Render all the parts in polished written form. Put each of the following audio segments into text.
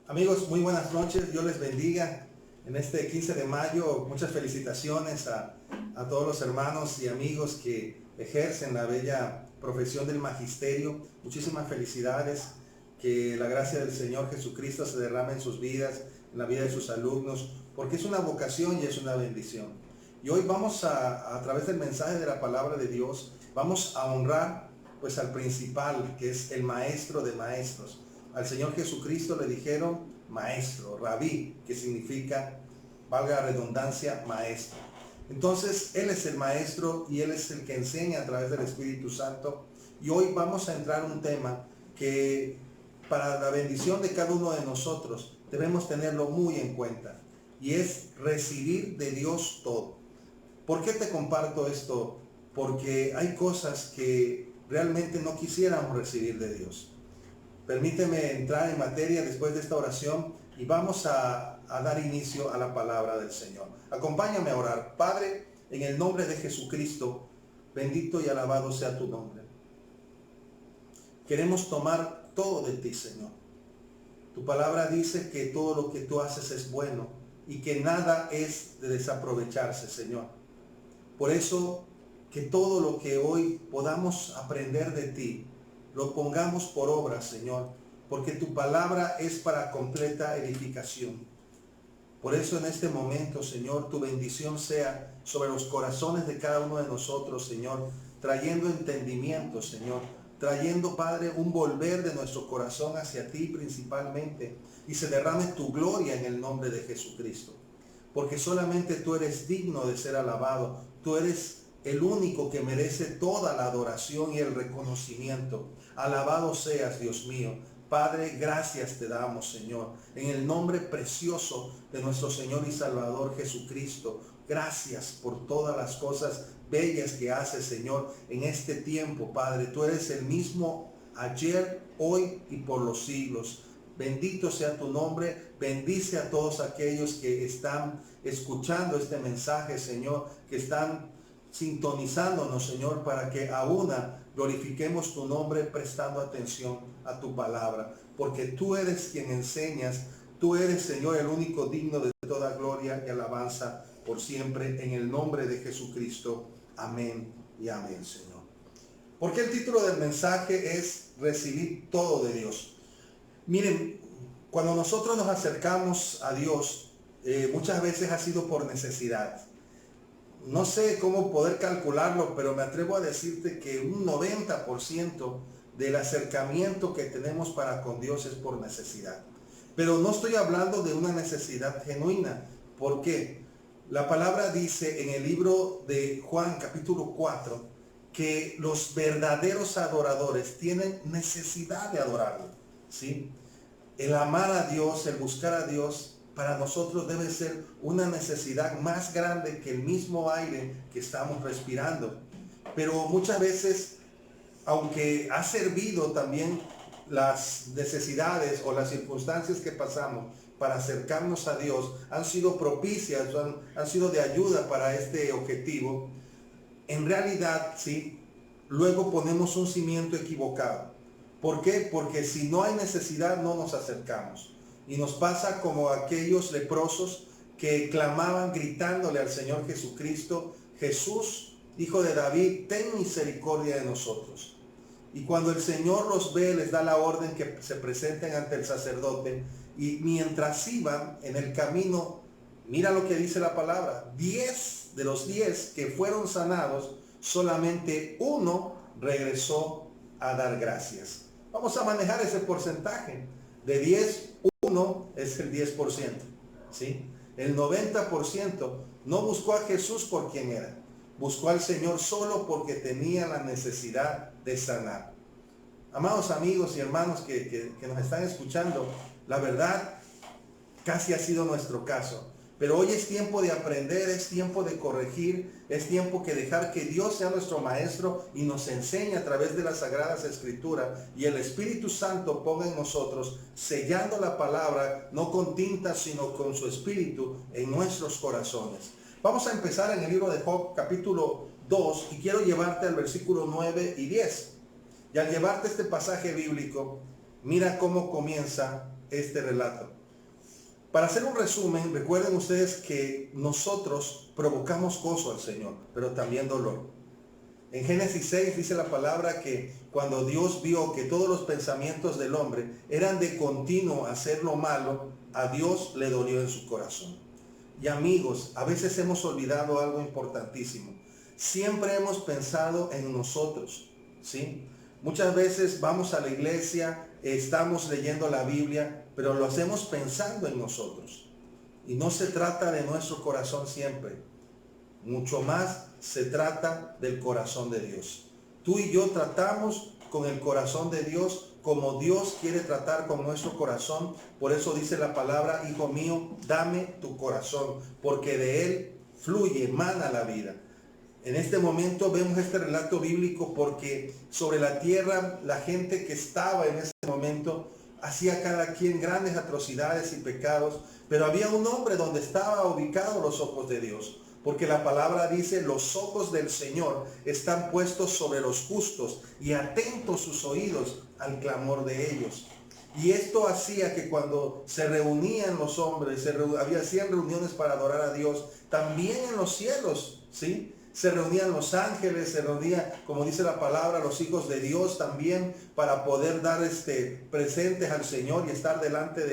Amigos, muy buenas noches, Dios les bendiga en este 15 de mayo. Muchas felicitaciones a todos los hermanos y amigos que ejercen la bella profesión del magisterio. Muchísimas felicidades, que la gracia del Señor Jesucristo se derrame en sus vidas, en la vida de sus alumnos, porque es una vocación y es una bendición. Y hoy vamos a través del mensaje de la palabra de Dios, vamos a honrar pues al principal, que es el maestro de maestros. Al Señor Jesucristo le dijeron maestro, rabí, que significa, valga la redundancia, maestro. Entonces, Él es el maestro y Él es el que enseña a través del Espíritu Santo. Y hoy vamos a entrar en un tema que para la bendición de cada uno de nosotros debemos tenerlo muy en cuenta. Y es recibir de Dios todo. ¿Por qué te comparto esto? Porque hay cosas que realmente no quisiéramos recibir de Dios. Permíteme entrar en materia después de esta oración y vamos a dar inicio a la palabra del Señor. Acompáñame a orar. Padre, en el nombre de Jesucristo, bendito y alabado sea tu nombre. Queremos tomar todo de ti, Señor. Tu palabra dice que todo lo que tú haces es bueno y que nada es de desaprovecharse, Señor. Por eso, que todo lo que hoy podamos aprender de ti, lo pongamos por obra, Señor, porque tu palabra es para completa edificación. Por eso en este momento, Señor, tu bendición sea sobre los corazones de cada uno de nosotros, Señor, trayendo entendimiento, Señor, trayendo, Padre, un volver de nuestro corazón hacia ti principalmente, y se derrame tu gloria en el nombre de Jesucristo. Porque solamente tú eres digno de ser alabado, tú eres el único que merece toda la adoración y el reconocimiento. Alabado seas, Dios mío. Padre, gracias te damos, Señor, en el nombre precioso de nuestro Señor y Salvador Jesucristo. Gracias por todas las cosas bellas que haces, Señor, en este tiempo, Padre. Tú eres el mismo ayer, hoy y por los siglos. Bendito sea tu nombre. Bendice a todos aquellos que están escuchando este mensaje, Señor, que están sintonizándonos, Señor, para que a una glorifiquemos tu nombre prestando atención a tu palabra, porque tú eres quien enseñas, tú eres, Señor, el único digno de toda gloria y alabanza por siempre, en el nombre de Jesucristo. Amén y amén, Señor. Porque el título del mensaje es recibir todo de Dios. Miren, cuando nosotros nos acercamos a Dios, muchas veces ha sido por necesidad. No sé cómo poder calcularlo, pero me atrevo a decirte que un 90% del acercamiento que tenemos para con Dios es por necesidad. Pero no estoy hablando de una necesidad genuina. ¿Por qué? La palabra dice en el libro de Juan capítulo 4 que los verdaderos adoradores tienen necesidad de adorarlo, ¿sí? El amar a Dios, el buscar a Dios, para nosotros debe ser una necesidad más grande que el mismo aire que estamos respirando. Pero muchas veces, aunque ha servido también las necesidades o las circunstancias que pasamos para acercarnos a Dios, han sido propicias, han sido de ayuda para este objetivo, en realidad, sí, luego ponemos un cimiento equivocado. ¿Por qué? Porque si no hay necesidad, no nos acercamos. Y nos pasa como aquellos leprosos que clamaban gritándole al Señor Jesucristo: Jesús, Hijo de David, ten misericordia de nosotros. Y cuando el Señor los ve, les da la orden que se presenten ante el sacerdote. Y mientras iban en el camino, mira lo que dice la palabra: 10 de los 10 que fueron sanados, solamente uno regresó a dar gracias. Vamos a manejar ese porcentaje. De 10, 1 es el 10%, ¿sí? El 90% no buscó a Jesús por quien era. Buscó al Señor solo porque tenía la necesidad de sanar. Amados amigos y hermanos que nos están escuchando, la verdad casi ha sido nuestro caso. Pero hoy es tiempo de aprender, es tiempo de corregir, es tiempo que dejar que Dios sea nuestro maestro y nos enseñe a través de las Sagradas Escrituras, y el Espíritu Santo ponga en nosotros, sellando la palabra, no con tinta, sino con su Espíritu en nuestros corazones. Vamos a empezar en el libro de Job, capítulo 2, y quiero llevarte al versículo 9 y 10. Y al llevarte este pasaje bíblico, Mira cómo comienza este relato. Para hacer un resumen, recuerden ustedes que nosotros provocamos gozo al Señor, pero también dolor. En Génesis 6 dice la palabra que cuando Dios vio que todos los pensamientos del hombre eran de continuo hacer lo malo, a Dios le dolió en su corazón. Y amigos, a veces hemos olvidado algo importantísimo. Siempre hemos pensado en nosotros, ¿sí? Muchas veces vamos a la iglesia, estamos leyendo la Biblia, pero lo hacemos pensando en nosotros. Y no se trata de nuestro corazón siempre. Mucho más se trata del corazón de Dios. Tú y yo tratamos con el corazón de Dios como Dios quiere tratar con nuestro corazón. Por eso dice la palabra, hijo mío, dame tu corazón, porque de él fluye, emana la vida. En este momento vemos este relato bíblico porque sobre la tierra la gente que estaba en ese momento hacía cada quien grandes atrocidades y pecados, pero había un hombre donde estaba ubicado los ojos de Dios. Porque la palabra dice, los ojos del Señor están puestos sobre los justos y atentos sus oídos al clamor de ellos. Y esto hacía que cuando se reunían los hombres, hacían reuniones para adorar a Dios, también en los cielos, ¿sí? Se reunían los ángeles, se reunían, como dice la palabra, los hijos de Dios también para poder dar presentes al Señor y estar delante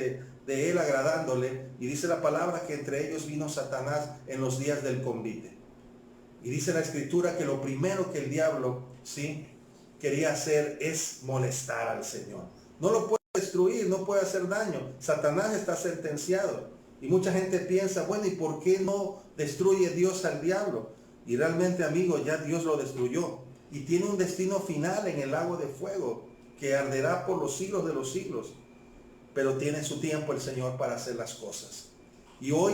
de Él agradándole. Y dice la palabra que entre ellos vino Satanás en los días del convite. Y dice la escritura que lo primero que el diablo, ¿sí?, quería hacer es molestar al Señor. No lo puede destruir, no puede hacer daño. Satanás está sentenciado. Y mucha gente piensa, bueno, ¿y por qué no destruye Dios al diablo? Y realmente, amigos, ya Dios lo destruyó. Y tiene un destino final en el lago de fuego que arderá por los siglos de los siglos. Pero tiene su tiempo el Señor para hacer las cosas. Y hoy,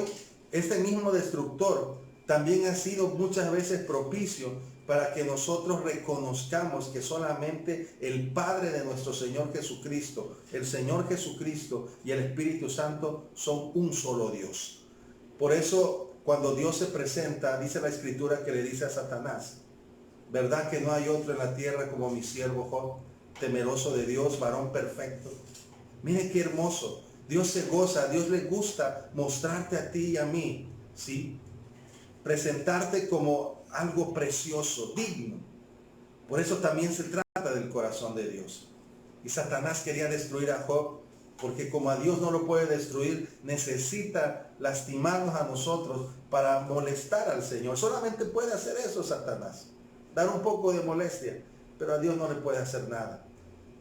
este mismo destructor también ha sido muchas veces propicio para que nosotros reconozcamos que solamente el Padre de nuestro Señor Jesucristo, el Señor Jesucristo y el Espíritu Santo son un solo Dios. Por eso, cuando Dios se presenta, dice la Escritura que le dice a Satanás, ¿verdad que no hay otro en la tierra como mi siervo Job, temeroso de Dios, varón perfecto? Mire qué hermoso. Dios se goza, a Dios le gusta mostrarte a ti y a mí, ¿sí? Presentarte como algo precioso, digno. Por eso también se trata del corazón de Dios. Y Satanás quería destruir a Job, porque como a Dios no lo puede destruir, necesita lastimarnos a nosotros para molestar al Señor. Solamente puede hacer eso Satanás, dar un poco de molestia, pero a Dios no le puede hacer nada.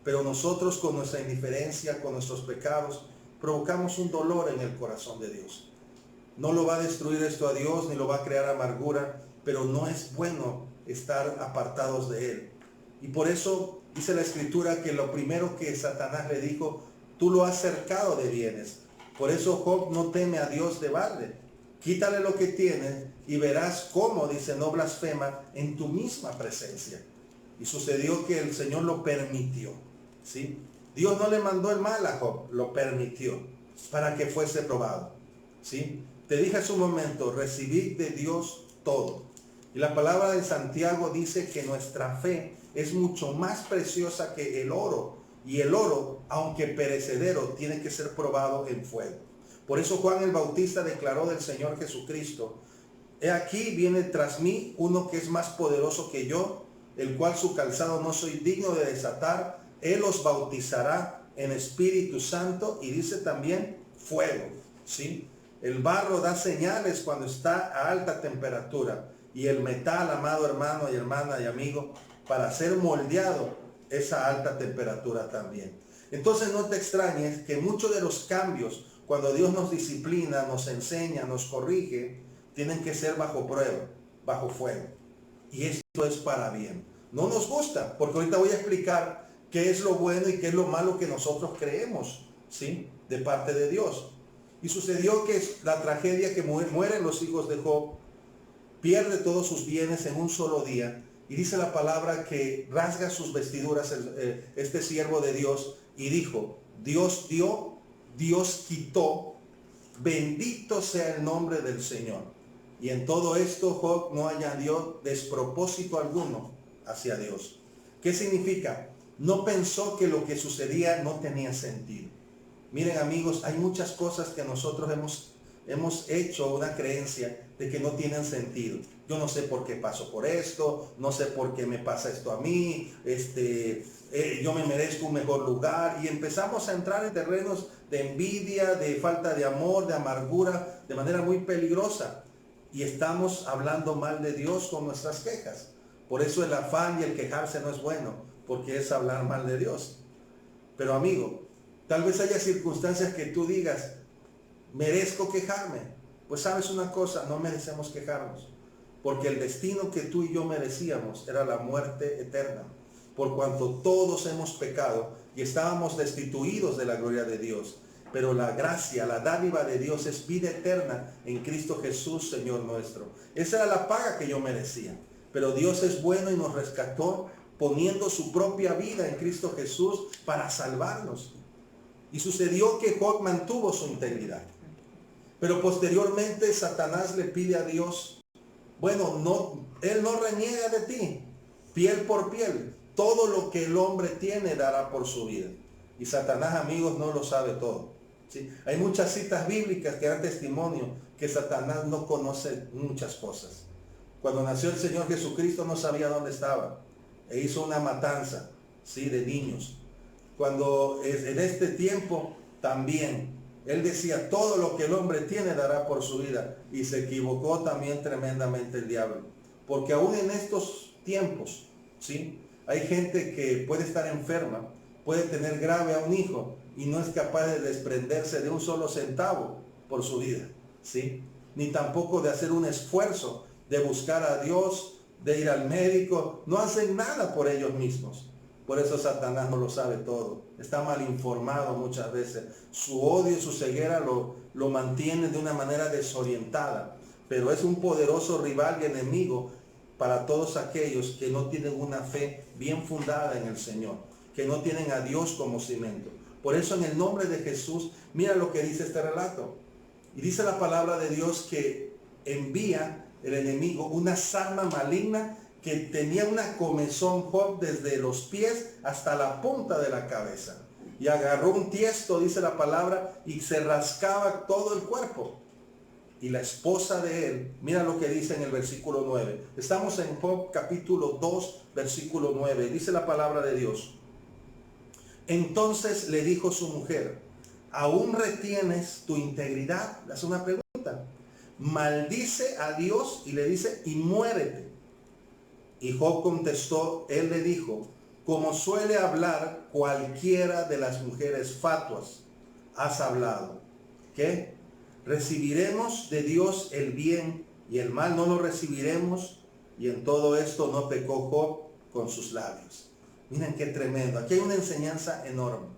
Pero nosotros con nuestra indiferencia, con nuestros pecados, provocamos un dolor en el corazón de Dios. No lo va a destruir esto a Dios, ni lo va a crear amargura, pero no es bueno estar apartados de Él. Y por eso dice la Escritura que lo primero que Satanás le dijo, tú lo has cercado de bienes. Por eso Job no teme a Dios de balde. Quítale lo que tienes y verás cómo, dice, no blasfema en tu misma presencia. Y sucedió que el Señor lo permitió, ¿sí? Dios no le mandó el mal a Job, lo permitió para que fuese probado, ¿sí? Te dije hace un momento, recibid de Dios todo. Y la palabra de Santiago dice que nuestra fe es mucho más preciosa que el oro. Y el oro, aunque perecedero, tiene que ser probado en fuego. Por eso Juan el Bautista declaró del Señor Jesucristo, he aquí viene tras mí uno que es más poderoso que yo, el cual su calzado no soy digno de desatar. Él os bautizará en Espíritu Santo y dice también fuego, ¿sí? El barro da señales cuando está a alta temperatura y el metal, amado hermano y hermana y amigo, para ser moldeado es a alta temperatura también. Entonces no te extrañes que muchos de los cambios, cuando Dios nos disciplina, nos enseña, nos corrige, tienen que ser bajo prueba, bajo fuego. Y esto es para bien. No nos gusta, porque ahorita voy a explicar qué es lo bueno y qué es lo malo que nosotros creemos, ¿sí?, de parte de Dios. Y sucedió que la tragedia que mueren los hijos de Job, pierde todos sus bienes en un solo día. Y dice la palabra que rasga sus vestiduras este siervo de Dios y dijo, Dios dio, Dios quitó, bendito sea el nombre del Señor. Y en todo esto Job no añadió despropósito alguno hacia Dios. ¿Qué significa? No pensó que lo que sucedía no tenía sentido. Miren amigos, hay muchas cosas que nosotros hemos hecho una creencia de que no tienen sentido. Yo no sé por qué paso por esto, no sé por qué me pasa esto a mí, yo me merezco un mejor lugar, y empezamos a entrar en terrenos de envidia, de falta de amor, de amargura, de manera muy peligrosa, y estamos hablando mal de Dios con nuestras quejas. Por eso el afán y el quejarse no es bueno, porque es hablar mal de Dios. Pero amigo, tal vez haya circunstancias que tú digas, merezco quejarme. Pues sabes una cosa, no merecemos quejarnos, porque el destino que tú y yo merecíamos era la muerte eterna, por cuanto todos hemos pecado y estábamos destituidos de la gloria de Dios. Pero la gracia, la dádiva de Dios es vida eterna en Cristo Jesús, Señor nuestro. Esa era la paga que yo merecía. Pero Dios es bueno y nos rescató poniendo su propia vida en Cristo Jesús para salvarnos. Y sucedió que Job mantuvo su integridad. Pero posteriormente Satanás le pide a Dios, bueno, no, él no reniega de ti, piel por piel. Todo lo que el hombre tiene dará por su vida. Y Satanás, amigos, no lo sabe todo. ¿Sí? Hay muchas citas bíblicas que dan testimonio que Satanás no conoce muchas cosas. Cuando nació el Señor Jesucristo no sabía dónde estaba. E hizo una matanza, ¿sí?, de niños. Cuando en este tiempo también él decía, todo lo que el hombre tiene dará por su vida. Y se equivocó también tremendamente el diablo. Porque aún en estos tiempos, ¿sí?, hay gente que puede estar enferma, puede tener grave a un hijo y no es capaz de desprenderse de un solo centavo por su vida, ¿sí? Ni tampoco de hacer un esfuerzo de buscar a Dios, de ir al médico. No hacen nada por ellos mismos. Por eso Satanás no lo sabe todo. Está mal informado muchas veces. Su odio y su ceguera lo mantiene de una manera desorientada. Pero es un poderoso rival y enemigo para todos aquellos que no tienen una fe bien fundada en el Señor, que no tienen a Dios como cimiento. Por eso en el nombre de Jesús, mira lo que dice este relato. Y dice la palabra de Dios que envía el enemigo una sarna maligna que tenía una comezón Job desde los pies hasta la punta de la cabeza. Y agarró un tiesto, dice la palabra, y se rascaba todo el cuerpo. Y la esposa de él, mira lo que dice en el versículo 9. Estamos en Job capítulo 2, versículo 9. Dice la palabra de Dios. Entonces le dijo su mujer, ¿aún retienes tu integridad? Le hace una pregunta. Maldice a Dios y le dice, y muérete. Y Job contestó, él le dijo, como suele hablar cualquiera de las mujeres fatuas, has hablado. ¿Qué? Recibiremos de Dios el bien y el mal no lo recibiremos, y en todo esto no pecó Job con sus labios. Miren qué tremendo. Aquí hay una enseñanza enorme.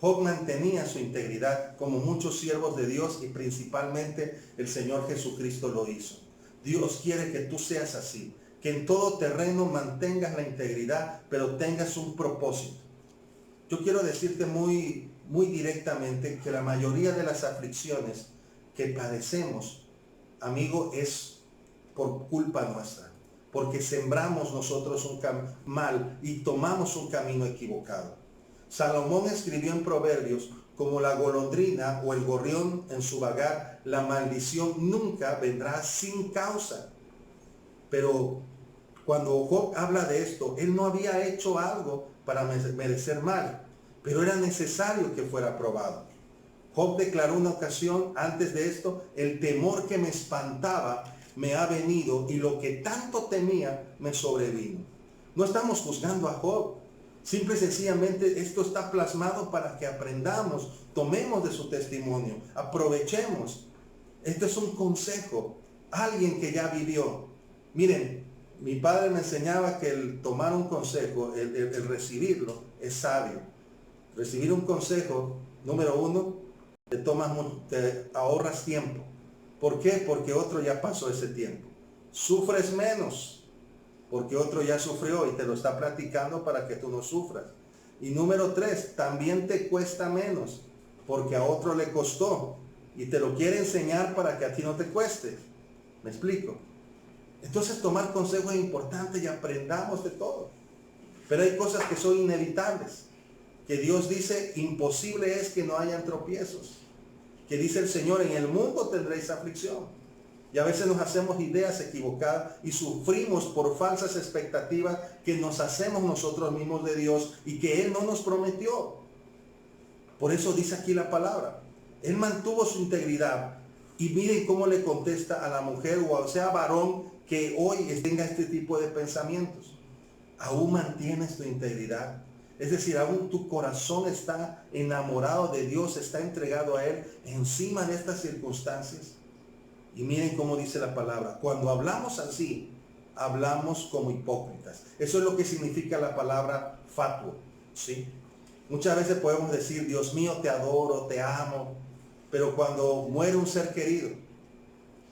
Job mantenía su integridad como muchos siervos de Dios y principalmente el Señor Jesucristo lo hizo. Dios quiere que tú seas así, que en todo terreno mantengas la integridad, pero tengas un propósito. Yo quiero decirte muy directamente que la mayoría de las aflicciones que padecemos, amigo, es por culpa nuestra, porque sembramos nosotros un mal y tomamos un camino equivocado. Salomón escribió en Proverbios, como la golondrina o el gorrión en su vagar, la maldición nunca vendrá sin causa. Pero cuando Job habla de esto, él no había hecho algo para merecer mal, pero era necesario que fuera probado. Job declaró una ocasión antes de esto, el temor que me espantaba me ha venido y lo que tanto temía me sobrevino. No estamos juzgando a Job. Simple y sencillamente esto está plasmado para que aprendamos, tomemos de su testimonio, aprovechemos. Este es un consejo, alguien que ya vivió. Miren, mi padre me enseñaba que el tomar un consejo, el recibirlo, es sabio. Recibir un consejo, número uno, te ahorras tiempo. ¿Por qué? Porque otro ya pasó ese tiempo. Sufres menos, porque otro ya sufrió y te lo está platicando para que tú no sufras. Y número tres, también te cuesta menos, porque a otro le costó y te lo quiere enseñar para que a ti no te cueste. ¿Me explico? Entonces tomar consejo es importante y aprendamos de todo. Pero hay cosas que son inevitables, que Dios dice, imposible es que no hayan tropiezos. Que dice el Señor, en el mundo tendréis aflicción. Y a veces nos hacemos ideas equivocadas y sufrimos por falsas expectativas que nos hacemos nosotros mismos de Dios y que Él no nos prometió. Por eso dice aquí la palabra. Él mantuvo su integridad. Y miren cómo le contesta a la mujer o sea varón que hoy tenga este tipo de pensamientos. ¿Aún mantienes tu integridad? Es decir, aún tu corazón está enamorado de Dios, está entregado a Él encima de estas circunstancias. Y miren cómo dice la palabra. Cuando hablamos así, hablamos como hipócritas. Eso es lo que significa la palabra fatuo, ¿sí? Muchas veces podemos decir, Dios mío, te adoro, te amo. Pero cuando muere un ser querido,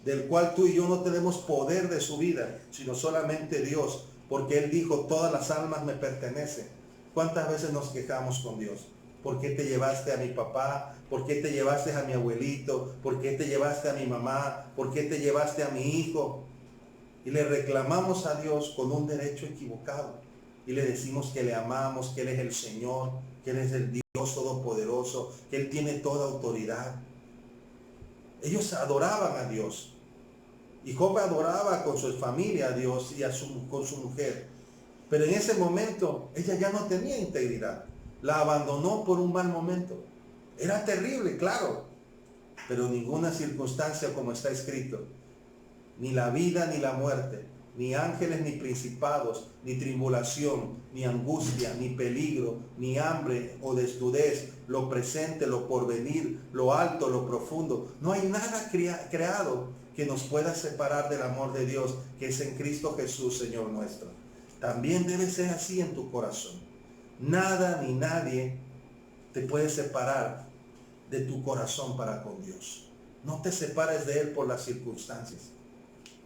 del cual tú y yo no tenemos poder de su vida, sino solamente Dios, porque Él dijo, todas las almas me pertenecen. ¿Cuántas veces nos quejamos con Dios? ¿Por qué te llevaste a mi papá? ¿Por qué te llevaste a mi abuelito? ¿Por qué te llevaste a mi mamá? ¿Por qué te llevaste a mi hijo? Y le reclamamos a Dios con un derecho equivocado. Y le decimos que le amamos, que Él es el Señor, que Él es el Dios Todopoderoso, que Él tiene toda autoridad. Ellos adoraban a Dios. Y Job adoraba con su familia a Dios y con su mujer. Pero en ese momento ella ya no tenía integridad. La abandonó por un mal momento. Era terrible, claro. Pero ninguna circunstancia, como está escrito, ni la vida ni la muerte, ni ángeles ni principados, ni tribulación, ni angustia, ni peligro, ni hambre o desnudez, lo presente, lo porvenir, lo alto, lo profundo. No hay nada creado que nos pueda separar del amor de Dios, que es en Cristo Jesús, Señor nuestro. También debe ser así en tu corazón. Nada ni nadie te puede separar de tu corazón para con Dios. No te separes de Él por las circunstancias.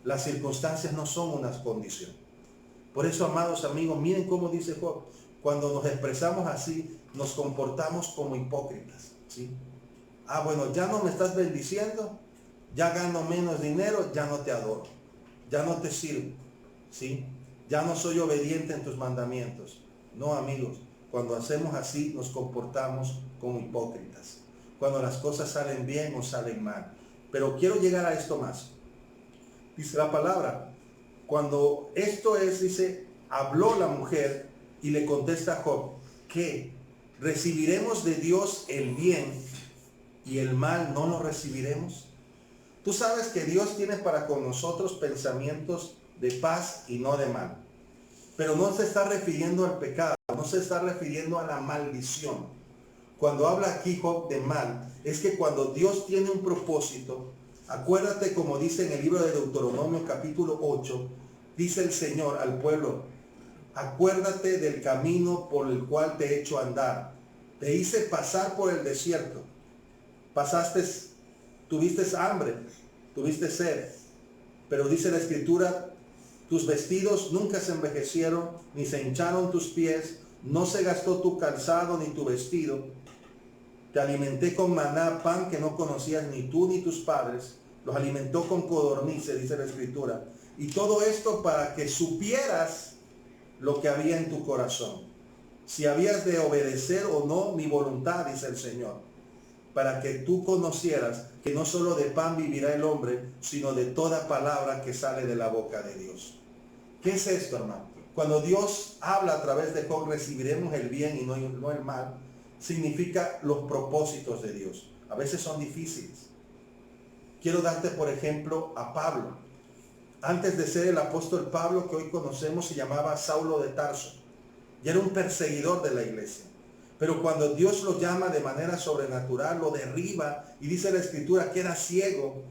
Las circunstancias no son una condición. Por eso, amados amigos, miren cómo dice Job. Cuando nos expresamos así, nos comportamos como hipócritas, ¿sí? Ah, bueno, ya no me estás bendiciendo, ya gano menos dinero, ya no te adoro, ya no te sirvo, ¿sí? Ya no soy obediente en tus mandamientos. No, amigos, cuando hacemos así, nos comportamos como hipócritas. Cuando las cosas salen bien o salen mal. Pero quiero llegar a esto más. Dice la palabra, cuando esto es, dice, habló la mujer y le contesta a Job, que recibiremos de Dios el bien y el mal no lo recibiremos. Tú sabes que Dios tiene para con nosotros pensamientos de paz y no de mal. Pero no se está refiriendo al pecado, no se está refiriendo a la maldición. Cuando habla aquí Job de mal, es que cuando Dios tiene un propósito, acuérdate como dice en el libro de Deuteronomio capítulo 8, dice el Señor al pueblo, acuérdate del camino por el cual te he hecho andar. Te hice pasar por el desierto. Tuviste hambre, tuviste sed. Pero dice la Escritura, tus vestidos nunca se envejecieron, ni se hincharon tus pies, no se gastó tu calzado ni tu vestido. Te alimenté con maná, pan que no conocías ni tú ni tus padres. Los alimentó con codornices, dice la Escritura. Y todo esto para que supieras lo que había en tu corazón. Si habías de obedecer o no mi voluntad, dice el Señor. Para que tú conocieras que no solo de pan vivirá el hombre, sino de toda palabra que sale de la boca de Dios. ¿Qué es esto, hermano? Cuando Dios habla a través de Job, recibiremos el bien y no el mal, significa los propósitos de Dios. A veces son difíciles. Quiero darte, por ejemplo, a Pablo. Antes de ser el apóstol Pablo que hoy conocemos, se llamaba Saulo de Tarso. Y era un perseguidor de la iglesia. Pero cuando Dios lo llama de manera sobrenatural, lo derriba, y dice la Escritura que era ciego.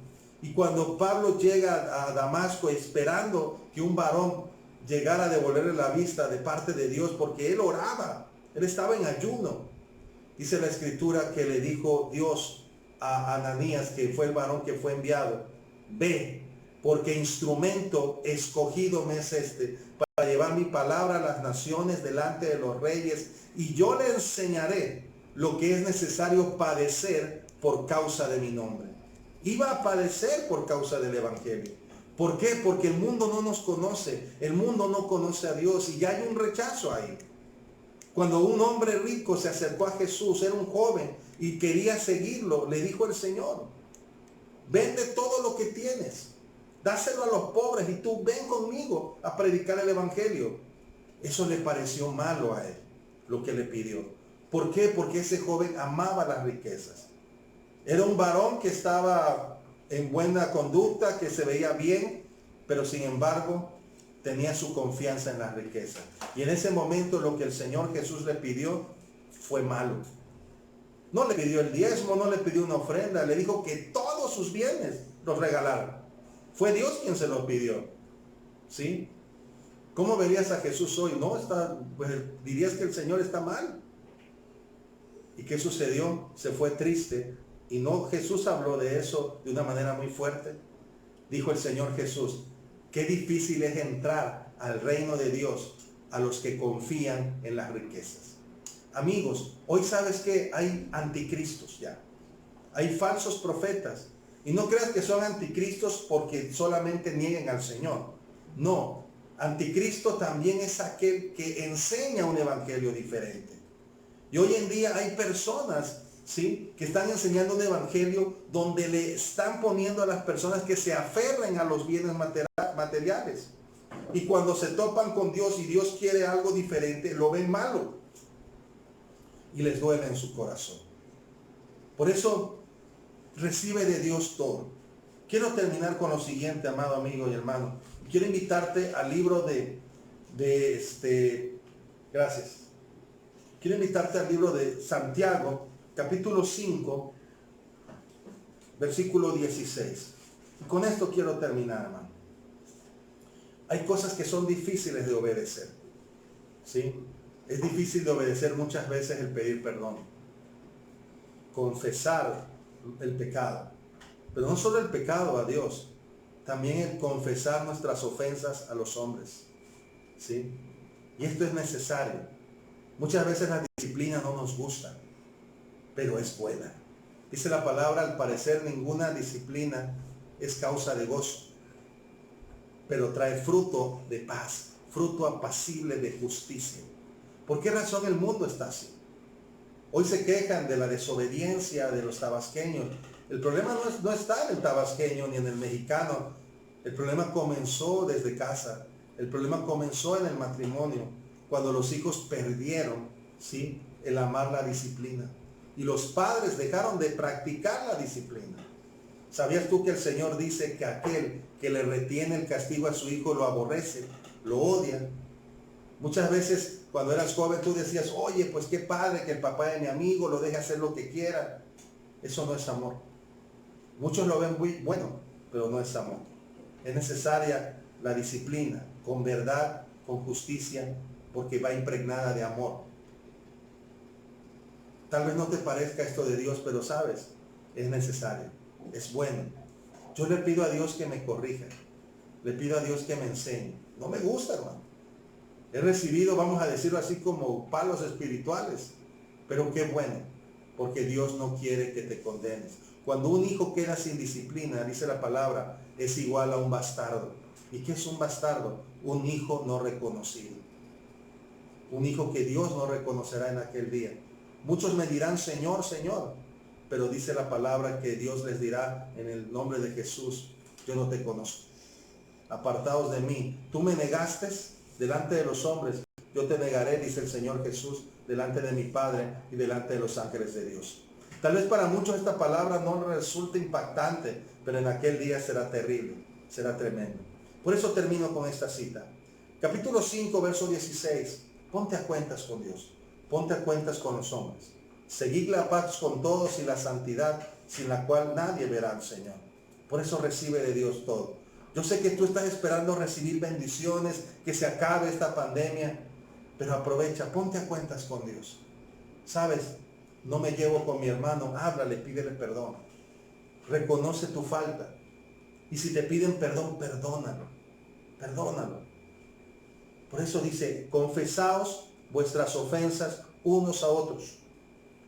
Y cuando Pablo llega a Damasco esperando que un varón llegara a devolverle la vista de parte de Dios, porque él oraba, él estaba en ayuno. Dice la Escritura que le dijo Dios a Ananías, que fue el varón que fue enviado, ve, porque instrumento escogido me es este, para llevar mi palabra a las naciones delante de los reyes, y yo le enseñaré lo que es necesario padecer por causa de mi nombre. Iba a padecer por causa del evangelio. ¿Por qué? Porque el mundo no nos conoce, el mundo no conoce a Dios y ya hay un rechazo ahí. Cuando un hombre rico se acercó a Jesús, era un joven y quería seguirlo, le dijo el Señor, vende todo lo que tienes, dáselo a los pobres y tú ven conmigo a predicar el evangelio. Eso le pareció malo a él, lo que le pidió. ¿Por qué? Porque ese joven amaba las riquezas. Era un varón que estaba en buena conducta, que se veía bien, pero sin embargo tenía su confianza en las riquezas. Y en ese momento lo que el Señor Jesús le pidió fue malo. No le pidió el diezmo, no le pidió una ofrenda, le dijo que todos sus bienes los regalara. Fue Dios quien se los pidió. ¿Sí? ¿Cómo verías a Jesús hoy? No, pues dirías que el Señor está mal. ¿Y qué sucedió? Se fue triste. Y no, Jesús habló de eso de una manera muy fuerte. Dijo el Señor Jesús, qué difícil es entrar al reino de Dios a los que confían en las riquezas. Amigos, hoy sabes que hay anticristos ya. Hay falsos profetas. Y no creas que son anticristos porque solamente nieguen al Señor. No, anticristo también es aquel que enseña un evangelio diferente. Y hoy en día hay personas, ¿sí?, que están enseñando un evangelio donde le están poniendo a las personas que se aferren a los bienes materiales. Y cuando se topan con Dios y Dios quiere algo diferente, lo ven malo. Y les duele en su corazón. Por eso, recibe de Dios todo. Quiero terminar con lo siguiente, amado amigo y hermano. Quiero invitarte al libro gracias. Quiero invitarte al libro de Santiago, capítulo 5, versículo 16. Y con esto quiero terminar, hermano. Hay cosas que son difíciles de obedecer. ¿Sí? Es difícil de obedecer muchas veces el pedir perdón. Confesar el pecado. Pero no solo el pecado a Dios, también el confesar nuestras ofensas a los hombres. ¿Sí? Y esto es necesario. Muchas veces la disciplina no nos gusta, pero es buena. Dice la palabra, al parecer ninguna disciplina es causa de gozo, pero trae fruto de paz, fruto apacible de justicia. ¿Por qué razón el mundo está así? Hoy se quejan de la desobediencia de los tabasqueños. El problema no está en el tabasqueño ni en el mexicano. El problema comenzó desde casa. El problema comenzó en el matrimonio, cuando los hijos perdieron, ¿sí?, el amar la disciplina. Y los padres dejaron de practicar la disciplina. ¿Sabías tú que el Señor dice que aquel que le retiene el castigo a su hijo lo aborrece, lo odia? Muchas veces cuando eras joven tú decías, oye, pues qué padre que el papá de mi amigo lo deje hacer lo que quiera. Eso no es amor. Muchos lo ven muy bueno, pero no es amor. Es necesaria la disciplina, con verdad, con justicia, porque va impregnada de amor. Tal vez no te parezca esto de Dios, pero sabes, es necesario, es bueno. Yo le pido a Dios que me corrija, le pido a Dios que me enseñe. No me gusta, hermano. He recibido, vamos a decirlo así, como palos espirituales, pero qué bueno, porque Dios no quiere que te condenes. Cuando un hijo queda sin disciplina, dice la palabra, es igual a un bastardo. ¿Y qué es un bastardo? Un hijo no reconocido. Un hijo que Dios no reconocerá en aquel día. Muchos me dirán, Señor, Señor, pero dice la palabra que Dios les dirá en el nombre de Jesús, yo no te conozco. Apartaos de mí. Tú me negaste delante de los hombres, yo te negaré, dice el Señor Jesús, delante de mi Padre y delante de los ángeles de Dios. Tal vez para muchos esta palabra no resulte impactante, pero en aquel día será terrible, será tremendo. Por eso termino con esta cita. Capítulo 5, verso 16. Ponte a cuentas con Dios. Ponte a cuentas con los hombres. Seguid la paz con todos y la santidad, sin la cual nadie verá al Señor. Por eso recibe de Dios todo. Yo sé que tú estás esperando recibir bendiciones, que se acabe esta pandemia, pero aprovecha, ponte a cuentas con Dios. ¿Sabes? No me llevo con mi hermano, háblale, pídele perdón. Reconoce tu falta. Y si te piden perdón, perdónalo. Perdónalo. Por eso dice, confesaos vuestras ofensas unos a otros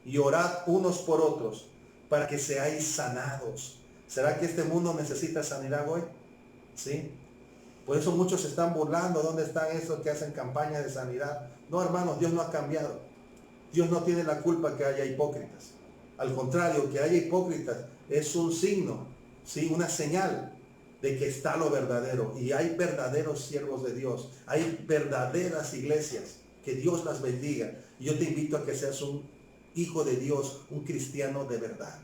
y orad unos por otros para que seáis sanados. ¿Será que este mundo necesita sanidad hoy? ¿Sí? Por eso muchos se están burlando. ¿Dónde están esos que hacen campaña de sanidad? No, hermanos, Dios no ha cambiado. Dios no tiene la culpa que haya hipócritas. Al contrario, que haya hipócritas es un signo, ¿sí? Una señal de que está lo verdadero. Y hay verdaderos siervos de Dios. Hay verdaderas iglesias. Que Dios las bendiga. Y yo te invito a que seas un hijo de Dios, un cristiano de verdad.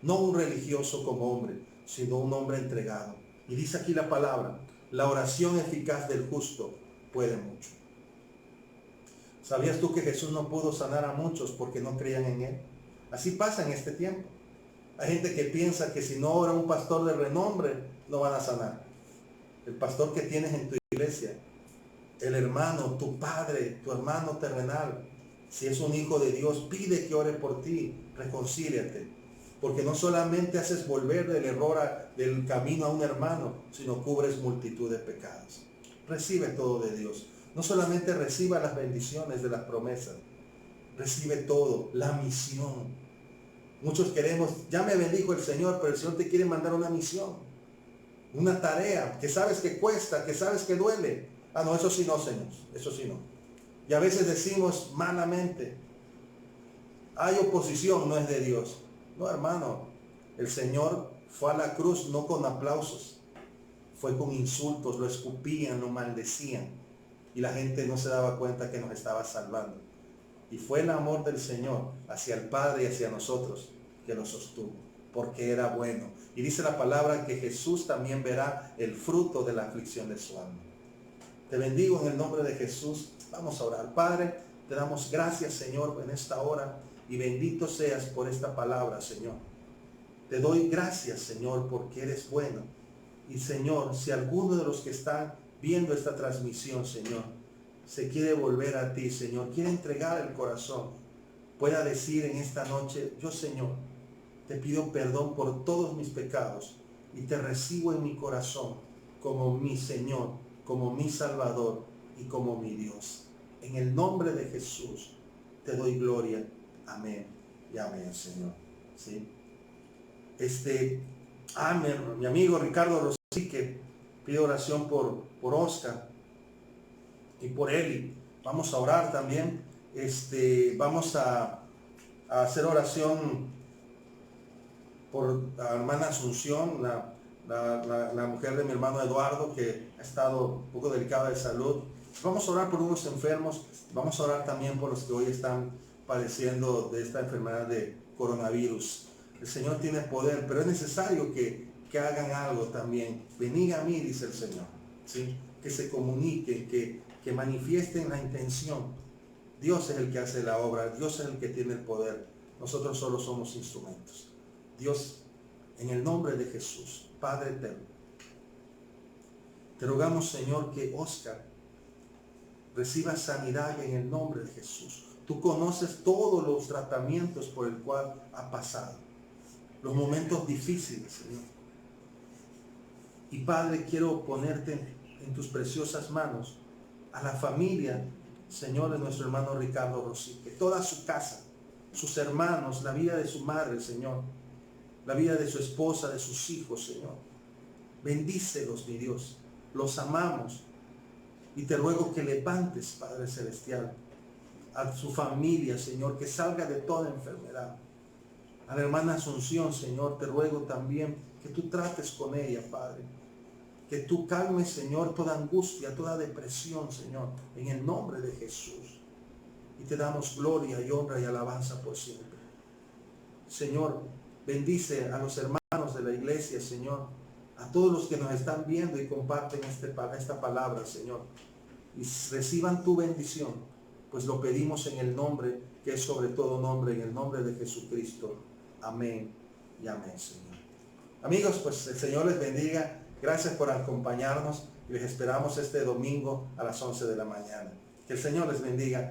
No un religioso como hombre, sino un hombre entregado. Y dice aquí la palabra, la oración eficaz del justo puede mucho. ¿Sabías tú que Jesús no pudo sanar a muchos porque no creían en Él? Así pasa en este tiempo. Hay gente que piensa que si no ora un pastor de renombre, no van a sanar. El pastor que tienes en tu iglesia, el hermano, tu padre, tu hermano terrenal, si es un hijo de Dios, pide que ore por ti, reconcíliate. Porque no solamente haces volver del error del camino a un hermano, sino cubres multitud de pecados. Recibe todo de Dios. No solamente reciba las bendiciones de las promesas, recibe todo, la misión. Muchos queremos, ya me bendijo el Señor, pero el Señor te quiere mandar una misión, una tarea, que sabes que cuesta, que sabes que duele. Ah, no, eso sí no, Señor, eso sí no. Y a veces decimos malamente, hay oposición, no es de Dios. No, hermano, el Señor fue a la cruz no con aplausos, fue con insultos, lo escupían, lo maldecían. Y la gente no se daba cuenta que nos estaba salvando. Y fue el amor del Señor hacia el Padre y hacia nosotros que nos sostuvo, porque era bueno. Y dice la palabra que Jesús también verá el fruto de la aflicción de su alma. Te bendigo en el nombre de Jesús. Vamos a orar. Padre, te damos gracias, Señor, en esta hora. Y bendito seas por esta palabra, Señor. Te doy gracias, Señor, porque eres bueno. Y, Señor, si alguno de los que están viendo esta transmisión, Señor, se quiere volver a ti, Señor, quiere entregar el corazón, pueda decir en esta noche, yo, Señor, te pido perdón por todos mis pecados y te recibo en mi corazón como mi Señor, como mi Salvador y como mi Dios. En el nombre de Jesús te doy gloria. Amén y amén, Señor. ¿Sí? Mi amigo Ricardo Rosique pide oración por Oscar y por Eli. Vamos a orar también. Vamos a hacer oración por la hermana Asunción, la mujer de mi hermano Eduardo, que ha estado un poco delicada de salud. Vamos a orar por unos enfermos. Vamos a orar también por los que hoy están padeciendo de esta enfermedad de coronavirus. El Señor tiene poder, pero es necesario que hagan algo también. Venid a mí, dice el Señor, ¿sí? Que se comuniquen, que manifiesten la intención. Dios es el que hace la obra, Dios es el que tiene el poder. Nosotros solo somos instrumentos. Dios, en el nombre de Jesús, Padre eterno, te rogamos, Señor, que Oscar reciba sanidad en el nombre de Jesús. Tú conoces todos los tratamientos por el cual ha pasado, los momentos difíciles, Señor. Y Padre, quiero ponerte en tus preciosas manos a la familia, Señor, de nuestro hermano Ricardo Rosique, toda su casa, sus hermanos, la vida de su madre, Señor, la vida de su esposa, de sus hijos, Señor. Bendícelos, mi Dios, los amamos. Y te ruego que levantes, Padre Celestial, a su familia, Señor, que salga de toda enfermedad. A la hermana Asunción, Señor, te ruego también que tú trates con ella, Padre. Que tú calmes, Señor, toda angustia, toda depresión, Señor, en el nombre de Jesús. Y te damos gloria y honra y alabanza por siempre. Señor, bendice a los hermanos de la iglesia, Señor, a todos los que nos están viendo y comparten esta palabra, Señor. Y reciban tu bendición, pues lo pedimos en el nombre que es sobre todo nombre, en el nombre de Jesucristo. Amén y amén, Señor. Amigos, pues el Señor les bendiga. Gracias por acompañarnos y les esperamos este domingo a las 11 de la mañana. Que el Señor les bendiga.